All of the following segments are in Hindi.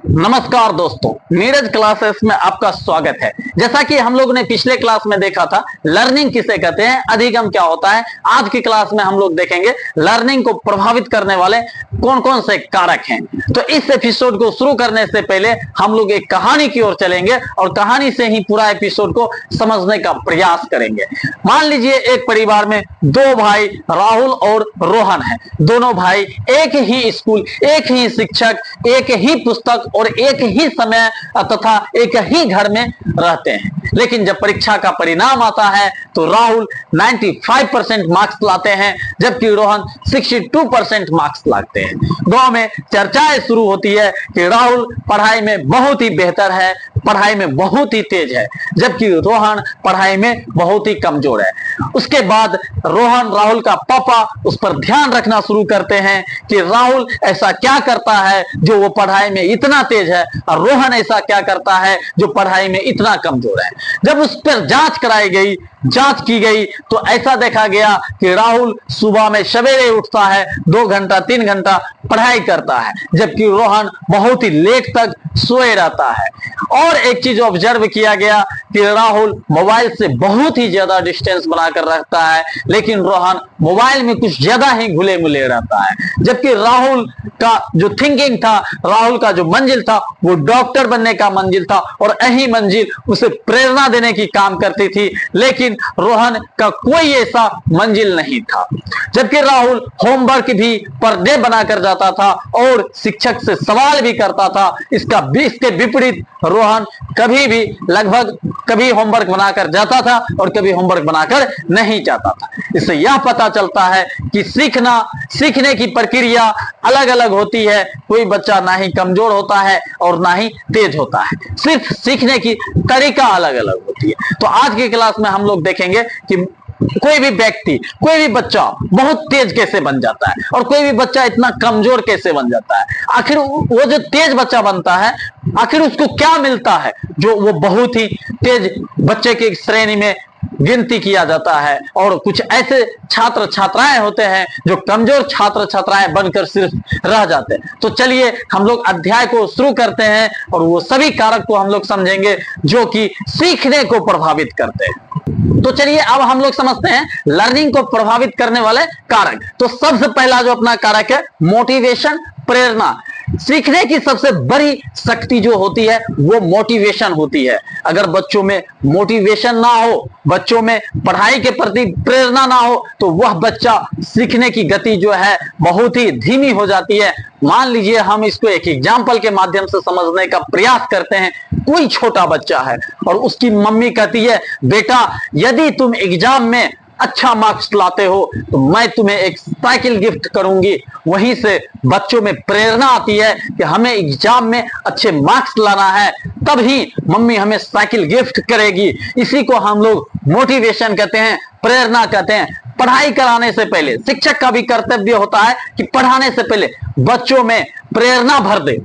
नमस्कार दोस्तों, नीरज क्लासेस में आपका स्वागत है। जैसा कि हम लोग ने पिछले क्लास में देखा था लर्निंग किसे कहते हैं, अधिगम क्या होता है। आज की क्लास में हम लोग देखेंगे लर्निंग को प्रभावित करने वाले कौन कौन से कारक हैं। तो इस एपिसोड को शुरू करने से पहले हम लोग एक कहानी की ओर चलेंगे और कहानी से ही पूरा एपिसोड को समझने का प्रयास करेंगे। मान लीजिए एक परिवार में दो भाई राहुल और रोहन है। दोनों भाई एक ही स्कूल, एक ही शिक्षक, एक ही पुस्तक और एक ही समय तथा एक ही घर में रहते हैं। लेकिन जब परीक्षा का परिणाम आता है तो राहुल 95% मार्क्स लाते हैं जबकि रोहन 62% मार्क्स लाते हैं। गांव में चर्चाएं शुरू होती है कि राहुल पढ़ाई में बहुत ही बेहतर है, पढ़ाई में बहुत ही तेज है, जबकि रोहन पढ़ाई में बहुत ही कमजोर है। उसके बाद रोहन राहुल का पापा उस पर ध्यान रखना शुरू करते हैं कि राहुल ऐसा क्या करता है जो वो पढ़ाई में इतना तेज है और रोहन ऐसा क्या करता है जो पढ़ाई में इतना कमजोर है। जब उस पर जांच की गई तो ऐसा देखा गया कि राहुल सुबह में सवेरे उठता है, 2 घंटा 3 घंटा पढ़ाई करता है, जबकि रोहन बहुत ही लेट तक सोए रहता है। और एक चीज ऑब्जर्व किया गया कि राहुल मोबाइल से बहुत ही ज्यादा डिस्टेंस बनाकर रखता है, लेकिन रोहन मोबाइल में कुछ ज्यादा ही घुले मिले रहता है। जबकि राहुल का जो थिंकिंग था, राहुल का जो मंजिल था वो डॉक्टर बनने का मंजिल था और यही मंजिल उसे प्रेरणा देने की काम करती थी, लेकिन रोहन का कोई ऐसा मंजिल नहीं था। जबकि राहुल होमवर्क भी पर डे बनाकर जाता था और शिक्षक से सवाल भी करता था। इसके विपरीत रोहन लगभग कभी होमवर्क बनाकर जाता था और कभी होमवर्क बनाकर नहीं जाता था। इससे यह पता चलता है कि सीखने की प्रक्रिया अलग अलग होती है। कोई बच्चा ना ही कमजोर होता है और ना ही तेज होता है, सिर्फ सीखने की तरीका अलग अलग होती है। तो आज की क्लास में हम लोग देखेंगे कि कोई भी व्यक्ति, कोई भी बच्चा बहुत तेज कैसे बन जाता है और कोई भी बच्चा इतना कमजोर कैसे बन जाता है। आखिर वो जो तेज बच्चा बनता है, आखिर उसको क्या मिलता है जो वो बहुत ही तेज बच्चे की श्रेणी में गिनती किया जाता है। और कुछ ऐसे छात्र छात्राएं होते हैं जो कमजोर छात्र छात्राएं बनकर सिर्फ रह जाते हैं। तो चलिए हम लोग अध्याय को शुरू करते हैं और वो सभी कारक को हम लोग समझेंगे जो कि सीखने को प्रभावित करते हैं। तो चलिए अब हम लोग समझते हैं लर्निंग को प्रभावित करने वाले कारक। तो सबसे पहला जो अपना कारक है मोटिवेशन, प्रेरणा। सीखने की सबसे बड़ी शक्ति जो होती है वो मोटिवेशन होती है। अगर बच्चों में मोटिवेशन ना हो, बच्चों में पढ़ाई के प्रति प्रेरणा ना हो, तो वह बच्चा सीखने की गति जो है बहुत ही धीमी हो जाती है। मान लीजिए हम इसको एक एग्जाम्पल के माध्यम से समझने का प्रयास करते हैं। कोई छोटा बच्चा है और उसकी मम्मी कहती है, बेटा यदि तुम एग्जाम में अच्छा मार्क्स लाते हो तो मैं तुम्हें एक साइकिल गिफ्ट करूंगी। वहीं से बच्चों में प्रेरणा आती है कि हमें एग्जाम में अच्छे मार्क्स लाना है, तभी मम्मी हमें साइकिल गिफ्ट करेगी। इसी को हम लोग मोटिवेशन कहते हैं, प्रेरणा कहते हैं। पढ़ाई कराने से पहले शिक्षक का भी कर्तव्य होता है कि पढ़ाने से पहले बच्चों में प्रेरणा भर दे,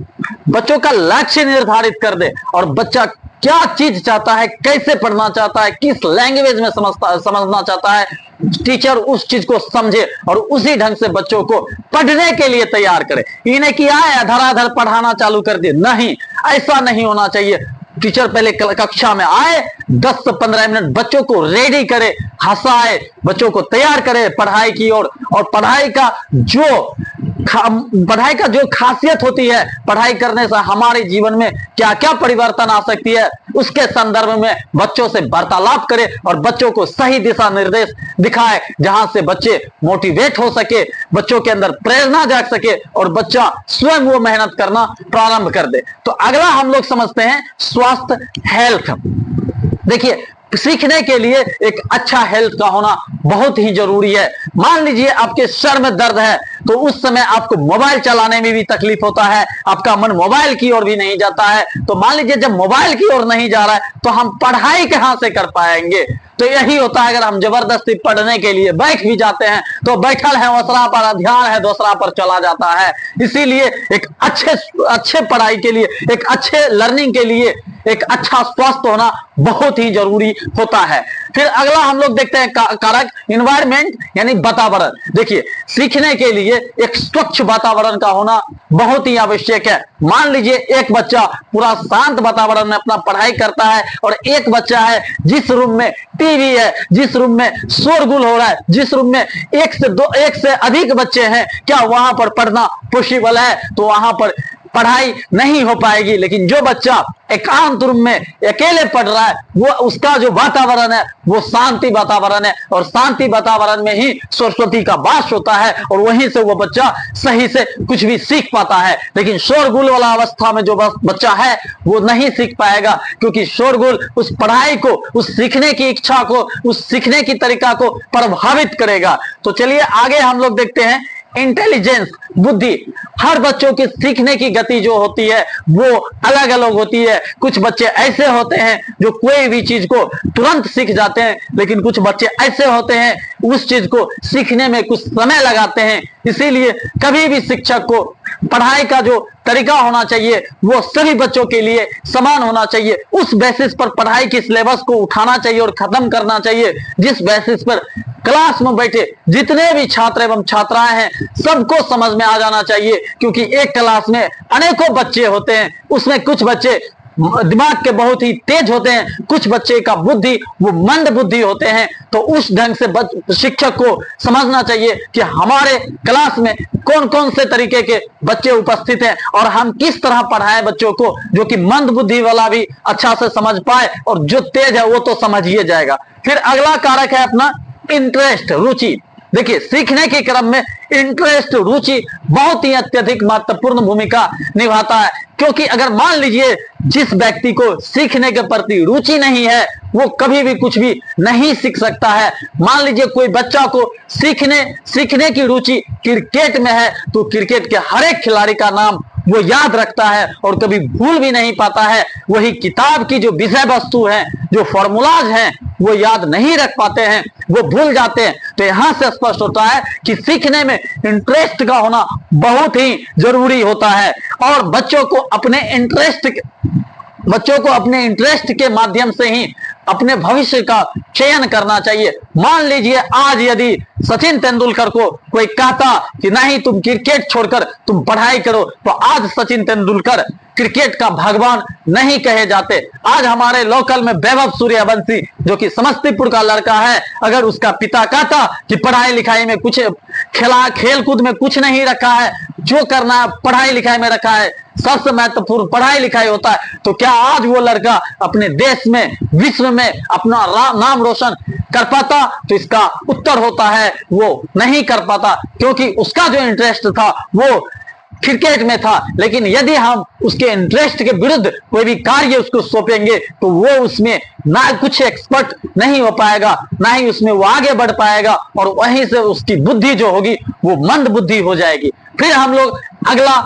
बच्चों का लक्ष्य निर्धारित कर दे और बच्चा क्या चीज चाहता है, कैसे पढ़ना चाहता है, किस लैंग्वेज में समझना चाहता है, टीचर उस चीज को समझे और उसी ढंग से बच्चों को पढ़ने के लिए तैयार करे। इन्हें किया है धराधर पढ़ाना चालू कर दिए, नहीं, ऐसा नहीं होना चाहिए। टीचर पहले कक्षा में आए, 10 से 15 मिनट बच्चों को रेडी करे, हंसाए, बच्चों को तैयार करे पढ़ाई की ओर। और पढ़ाई का जो खासियत होती है, पढ़ाई करने से हमारे जीवन में क्या क्या परिवर्तन आ सकती है, उसके संदर्भ में बच्चों से वार्तालाप करे और बच्चों को सही दिशा निर्देश दिखाए, जहां से बच्चे मोटिवेट हो सके, बच्चों के अंदर प्रेरणा जाग सके और बच्चा स्वयं वो मेहनत करना प्रारंभ कर दे। तो अगला हम लोग समझते हैं स्वास्थ्य, हेल्थ। देखिए सीखने के लिए एक अच्छा हेल्थ का होना बहुत ही जरूरी है। मान लीजिए आपके सर में दर्द है तो उस समय आपको मोबाइल चलाने में भी तकलीफ होता है, आपका मन मोबाइल की ओर भी नहीं जाता है। तो मान लीजिए जब मोबाइल की ओर नहीं जा रहा है तो हम पढ़ाई कहां से कर पाएंगे। तो यही होता है, अगर हम जबरदस्ती पढ़ने के लिए बैठ भी जाते हैं तो बैठल है दूसरा पर, ध्यान है दूसरा पर चला जाता है। इसीलिए एक अच्छे पढ़ाई के लिए, एक अच्छे लर्निंग के लिए एक अच्छा स्वास्थ्य होना बहुत ही जरूरी होता है। फिर अगला हम लोग देखते हैं कारक इन्वायरमेंट यानी वातावरण। देखिए, सीखने के लिए एक स्वच्छ वातावरण का होना बहुत ही आवश्यक है। मान लीजिए एक बच्चा पूरा शांत वातावरण में अपना पढ़ाई करता है और एक बच्चा है जिस रूम में टीवी है, जिस रूम में शोरगुल हो रहा है, जिस रूम में एक से अधिक बच्चे हैं, क्या वहां पर पढ़ना पॉसिबल है? तो वहां पर पढ़ाई नहीं हो पाएगी। लेकिन जो बच्चा एकांत रूम में अकेले पढ़ रहा है, वो उसका जो वातावरण है वो शांति वातावरण है, और शांति वातावरण में ही सरस्वती का वास होता है और वहीं से वो बच्चा सही से कुछ भी सीख पाता है। लेकिन शोरगुल वाला अवस्था में जो बच्चा है वो नहीं सीख पाएगा, क्योंकि शोरगुल उस पढ़ाई को, उस सीखने की इच्छा को, उस सीखने की तरीका को प्रभावित करेगा। तो चलिए आगे हम लोग देखते हैं इंटेलिजेंस, बुद्धि। हर बच्चों की सीखने की गति जो होती है वो अलग अलग होती है। कुछ बच्चे ऐसे होते हैं जो कोई भी चीज को तुरंत सीख जाते हैं, लेकिन कुछ बच्चे ऐसे होते हैं उस चीज को सीखने में कुछ समय लगाते हैं। इसीलिए कभी भी शिक्षक को पढ़ाई का जो तरीका होना चाहिए वो सभी बच्चों के लिए समान होना चाहिए। उस बेसिस पर पढ़ाई की सिलेबस को उठाना चाहिए और खत्म करना चाहिए, जिस बेसिस पर क्लास में बैठे जितने भी छात्र एवं छात्राएं हैं सबको समझ में आ जाना चाहिए। क्योंकि एक क्लास में अनेकों बच्चे होते हैं, उसमें कुछ बच्चे दिमाग के बहुत ही तेज होते हैं, कुछ बच्चे का बुद्धि वो मंद बुद्धि होते हैं। तो उस ढंग से शिक्षक को समझना चाहिए कि हमारे क्लास में कौन कौन से तरीके के बच्चे उपस्थित हैं और हम किस तरह पढ़ाएं बच्चों को, जो कि मंद बुद्धि वाला भी अच्छा से समझ पाए और जो तेज है वो तो समझ ही जाएगा। फिर अगला कारक है अपना इंटरेस्ट, रुचि। देखिए, सीखने के क्रम में इंटरेस्ट, रुचि बहुत ही अत्यधिक महत्वपूर्ण भूमिका निभाता है। क्योंकि अगर मान लीजिए जिस व्यक्ति को सीखने के प्रति रुचि नहीं है वो कभी भी कुछ भी नहीं सीख सकता है। मान लीजिए कोई बच्चा को सीखने की रुचि क्रिकेट में है, तो क्रिकेट के हर एक खिलाड़ी का नाम वो याद रखता है और कभी भूल भी नहीं पाता है। वही किताब की जो विषय वस्तु है, जो फॉर्मूलाज हैं, वो याद नहीं रख पाते हैं, वो भूल जाते हैं। तो यहां से स्पष्ट होता है कि सीखने में इंटरेस्ट का होना बहुत ही जरूरी होता है। और बच्चों को अपने इंटरेस्ट के माध्यम से ही अपने भविष्य का चयन करना चाहिए। मान लीजिए आज यदि सचिन तेंदुलकर को कोई कहता कि नहीं तुम क्रिकेट छोड़कर तुम पढ़ाई करो, तो आज सचिन तेंदुलकर क्रिकेट का भगवान नहीं कहे जाते। आज हमारे लोकल में वैभव सूर्यवंशी जो कि समस्तीपुर का लड़का है, अगर उसका पिता कहता कि पढ़ाई लिखाई में कुछ खेल कूद में कुछ नहीं रखा है, जो करना है पढ़ाई लिखाई में रखा है, सबसे महत्वपूर्ण पढ़ाई लिखाई होता है, तो क्या आज वो लड़का अपने देश में, विश्व में अपना नाम रोशन कर पाता? तो इसका उत्तर होता है वो नहीं कर पाता, क्योंकि उसका जो इंटरेस्ट था वो क्रिकेट में था। लेकिन यदि हम उसके इंटरेस्ट के विरुद्ध कोई भी कार्य उसको सौंपेंगे तो वो उसमें ना कुछ एक्सपर्ट नहीं हो पाएगा, ना ही उसमें वो आगे बढ़ पाएगा, और वहीं से उसकी बुद्धि जो होगी वो मंद बुद्धि हो जाएगी। फिर हम लोग अगला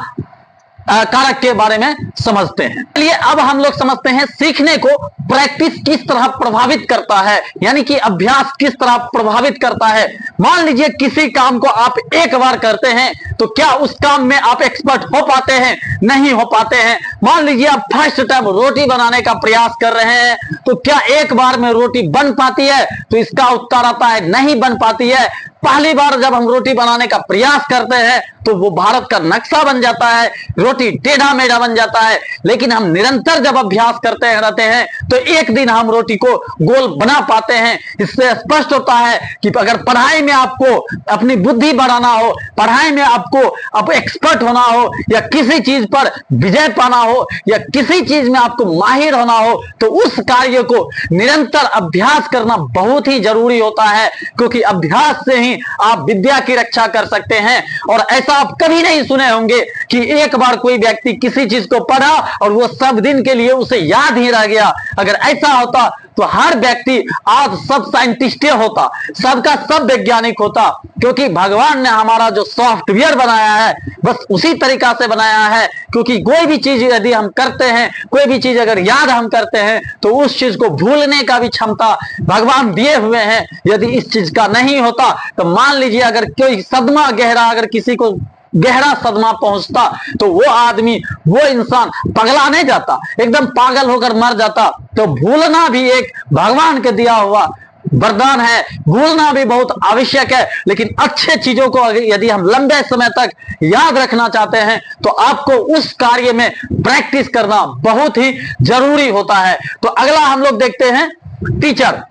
कारक के बारे में समझते हैं। चलिए अब हम लोग समझते हैं सीखने को प्रैक्टिस किस तरह प्रभावित करता है, यानी कि अभ्यास किस तरह प्रभावित करता है। मान लीजिए किसी काम को आप एक बार करते हैं तो क्या उस काम में आप एक्सपर्ट हो पाते हैं? नहीं हो पाते हैं। मान लीजिए आप फर्स्ट टाइम रोटी बनाने का प्रयास कर रहे हैं, तो क्या एक बार में रोटी बन पाती है? तो इसका उत्तर आता है नहीं बन पाती है। पहली बार जब हम रोटी बनाने का प्रयास करते हैं तो वो भारत का नक्शा बन जाता है, रोटी टेढ़ा मेढ़ा बन जाता है। लेकिन हम निरंतर जब अभ्यास करते रहते हैं तो एक दिन हम रोटी को गोल बना पाते हैं। इससे स्पष्ट होता है कि अगर पढ़ाई में आपको अपनी बुद्धि बढ़ाना हो, पढ़ाई में आपको अब एक्सपर्ट होना हो, या किसी चीज पर विजय पाना हो, या किसी चीज में आपको माहिर होना हो, तो उस कार्य को निरंतर अभ्यास करना बहुत ही जरूरी होता है। क्योंकि अभ्यास से ही आप विद्या की रक्षा कर सकते हैं। और ऐसा आप कभी नहीं सुने होंगे कि एक बार कोई व्यक्ति किसी चीज को पढ़ा और वो सब दिन के लिए उसे याद ही रह गया। अगर ऐसा होता तो हर व्यक्ति आज सब साइंटिस्ट होता, सबका सब वैज्ञानिक होता। क्योंकि भगवान ने हमारा जो सॉफ्टवेयर बनाया है बस उसी तरीका से बनाया है। क्योंकि कोई भी चीज यदि हम करते हैं, कोई भी चीज अगर याद हम करते हैं, तो उस चीज को भूलने का भी क्षमता भगवान दिए हुए हैं। यदि इस चीज का नहीं होता तो मान लीजिए अगर कोई सदमा गहरा, अगर किसी को गहरा सदमा पहुंचता तो वो आदमी, वो इंसान पगला नहीं जाता, एकदम पागल होकर मर जाता। तो भूलना भी एक भगवान के दिया हुआ वरदान है, भूलना भी बहुत आवश्यक है, लेकिन अच्छे चीजों को यदि हम लंबे समय तक याद रखना चाहते हैं तो आपको उस कार्य में प्रैक्टिस करना बहुत ही जरूरी होता है। तो अगला हम लोग देखते हैं टीचर।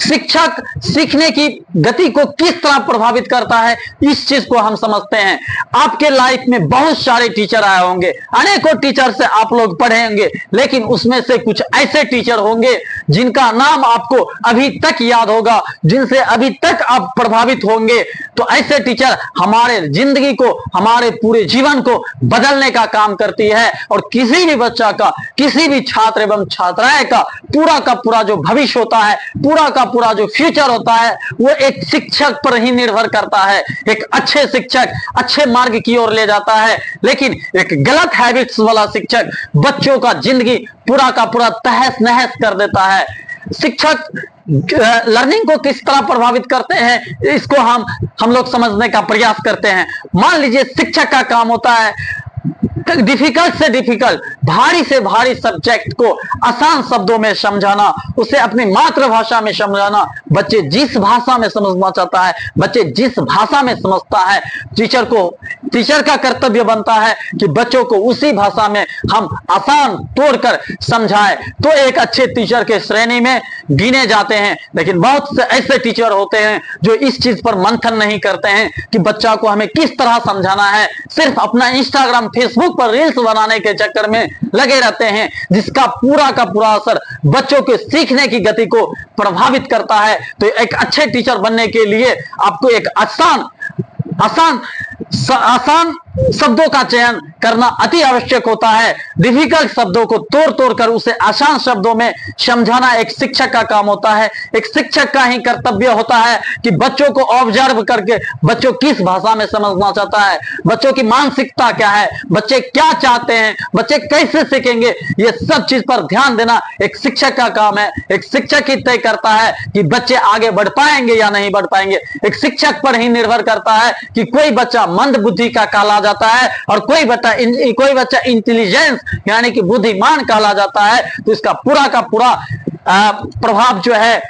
शिक्षक सीखने की गति को किस तरह प्रभावित करता है, इस चीज को हम समझते हैं। आपके लाइफ में बहुत सारे टीचर आए होंगे, अनेकों टीचर से आप लोग पढ़े होंगे, लेकिन उसमें से कुछ ऐसे टीचर होंगे जिनका नाम आपको अभी तक याद होगा, जिनसे अभी तक आप प्रभावित होंगे। तो ऐसे टीचर हमारे जिंदगी को, हमारे पूरे जीवन को बदलने का काम करती है और किसी भी बच्चा का, किसी भी छात्र एवं छात्राएं का पूरा जो भविष्य होता है, पूरा का पूरा जो फ्यूचर होता है, वो एक शिक्षक पर ही निर्भर करता है। एक अच्छे शिक्षक अच्छे मार्ग की ओर ले जाता है, लेकिन एक गलत हैबिट्स वाला शिक्षक बच्चों का जिंदगी पूरा का पूरा तहस नहस कर देता है। शिक्षक लर्निंग को किस तरह प्रभावित करते हैं, इसको हम लोग समझने का प्रयास करते हैं। मान लीजिए शिक्षक का काम होता है डिफिकल्ट से डिफिकल्ट, भारी से भारी सब्जेक्ट को आसान शब्दों में समझाना, उसे अपनी मातृभाषा में समझाना। बच्चे जिस भाषा में समझना चाहता है, बच्चे जिस भाषा में समझता है, टीचर का कर्तव्य बनता है कि बच्चों को उसी भाषा में हम आसान तोड़कर समझाएं। तो एक अच्छे टीचर के श्रेणी में गिने जाते हैं। लेकिन बहुत से ऐसे टीचर होते हैं जो इस चीज पर मंथन नहीं करते हैं कि बच्चा को हमें किस तरह समझाना है, सिर्फ अपना इंस्टाग्राम फेसबुक पर रील्स बनाने के चक्कर में लगे रहते हैं, जिसका पूरा का पूरा असर बच्चों के सीखने की गति को प्रभावित करता है। तो एक अच्छे टीचर बनने के लिए आपको एक आसान शब्दों का चयन करना अति आवश्यक होता है। डिफिकल्ट शब्दों को तोड़ कर उसे आसान शब्दों में समझाना एक शिक्षक का काम होता है। एक शिक्षक का ही कर्तव्य होता है कि बच्चों को ऑब्जर्व करके बच्चों किस भाषा में समझना चाहता है, बच्चों की मानसिकता क्या है, बच्चे क्या चाहते हैं, बच्चे कैसे सीखेंगे, ये सब चीज पर ध्यान देना एक शिक्षक का काम है। एक शिक्षक ही तय करता है कि बच्चे आगे बढ़ पाएंगे या नहीं बढ़ पाएंगे। एक शिक्षक पर ही निर्भर करता है कि कोई बच्चा मंद बुद्धि का कहला जाता है और कोई बच्चा इंटेलिजेंस यानी कि बुद्धिमान कहला जाता है। तो इसका पूरा का पूरा प्रभाव जो है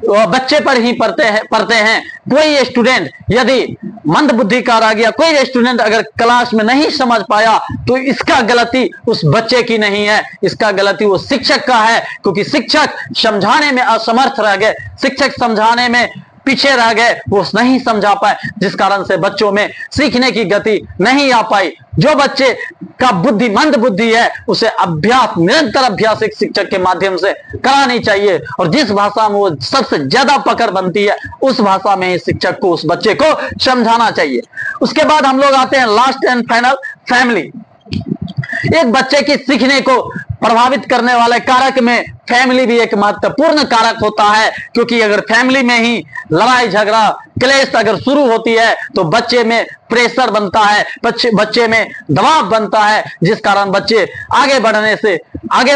बच्चे पर ही पड़ते हैं। कोई स्टूडेंट यदि मंद बुद्धि का रह गया, कोई स्टूडेंट अगर क्लास में नहीं समझ पाया, तो इसका गलती उस बच्चे की नहीं है, इसका गलती वो शिक्षक का है। क्योंकि शिक्षक समझाने में असमर्थ रह गए, शिक्षक समझाने में पीछे रह गए, वो नहीं समझा पाए, जिस कारण से बच्चों में सीखने की गति नहीं आ पाई। जो बच्चे का मंद बुद्धि है, उसे निरंतर अभ्यास एक शिक्षक के माध्यम से करानी चाहिए और जिस भाषा में वो सबसे ज्यादा पकड़ बनती है, उस भाषा में ही शिक्षक को उस बच्चे को समझाना चाहिए। उसके बाद हम लोग आते हैं लास्ट एंड फाइनल, फैमिली। एक बच्चे की सीखने को प्रभावित करने वाले कारक में फैमिली भी एक महत्वपूर्ण कारक होता है। क्योंकि अगर फैमिली में ही लड़ाई झगड़ा क्लेश अगर शुरू होती है, तो बच्चे में प्रेशर बनता है, बच्चे में दबाव बनता है, जिस कारण बच्चे आगे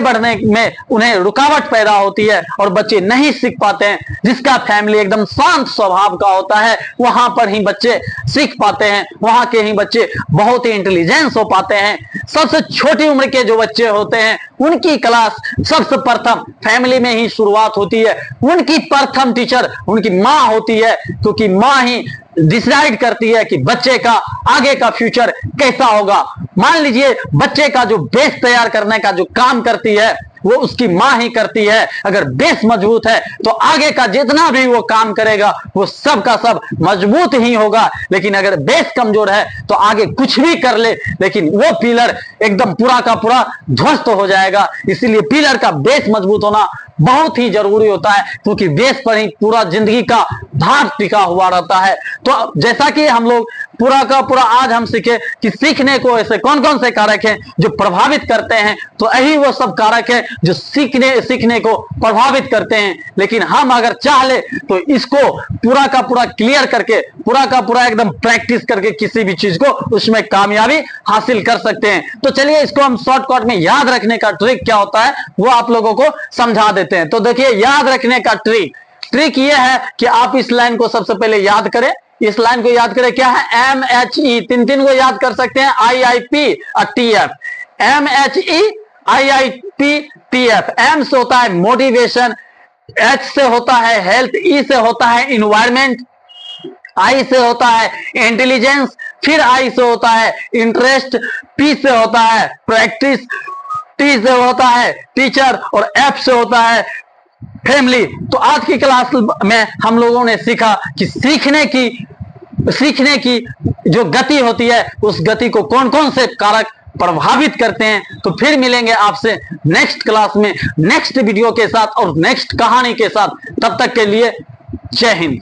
बढ़ने में उन्हें रुकावट पैदा होती है और बच्चे नहीं सीख पाते हैं। जिसका फैमिली एकदम शांत स्वभाव का होता है, वहां पर ही बच्चे सीख पाते हैं, वहां के ही बच्चे बहुत ही इंटेलिजेंस हो पाते हैं। सबसे छोटी उम्र के जो बच्चे होते हैं, उनकी क्लास सबसे प्रथम फैमिली में ही शुरुआत होती है। उनकी प्रथम टीचर उनकी माँ होती है, क्योंकि माँ ही डिसाइड करती है कि बच्चे का आगे का फ्यूचर कैसा होगा। मान लीजिए बच्चे का जो बेस तैयार करने का जो काम करती है, वो उसकी माँ ही करती है। अगर बेस मजबूत है तो आगे का जितना भी वो काम करेगा वो सब का सब मजबूत ही होगा। लेकिन अगर बेस कमजोर है तो आगे कुछ भी कर ले, लेकिन वो पिलर एकदम पूरा का पूरा ध्वस्त हो जाएगा। इसीलिए पिलर का बेस मजबूत होना बहुत ही जरूरी होता है, क्योंकि बेस पर ही पूरा जिंदगी का भार टिका हुआ रहता है। तो जैसा कि हम लोग पूरा का पूरा आज हम सीखे कि सीखने को ऐसे कौन कौन से कारक हैं जो प्रभावित करते हैं, तो यही वो सब कारक है जो सीखने को प्रभावित करते हैं। लेकिन हम अगर चाह ले तो इसको पूरा का पूरा क्लियर करके, पूरा का पूरा एकदम प्रैक्टिस करके किसी भी चीज को उसमें कामयाबी हासिल कर सकते हैं। तो चलिए इसको हम शॉर्टकट में याद रखने का ट्रिक क्या होता है वो आप लोगों को समझा देते हैं। तो देखिए, याद रखने का ट्रिक ये है कि आप इस लाइन को सबसे पहले याद करें। इस लाइन को याद करें, क्या है? MHE, तीन को याद कर सकते हैं, IIP और TF। MHE, IIP, TF। M से होता है मोटिवेशन, एच से होता है हेल्थ, ई से होता है इन्वायरमेंट, आई से होता है इंटेलिजेंस, फिर आई से होता है इंटरेस्ट, पी से होता है प्रैक्टिस, टी से होता है टीचर और एफ से होता है फैमिली। तो आज की क्लास में हम लोगों ने सीखा कि सीखने की जो गति होती है उस गति को कौन कौन से कारक प्रभावित करते हैं। तो फिर मिलेंगे आपसे नेक्स्ट क्लास में नेक्स्ट वीडियो के साथ और नेक्स्ट कहानी के साथ। तब तक के लिए जय हिंद।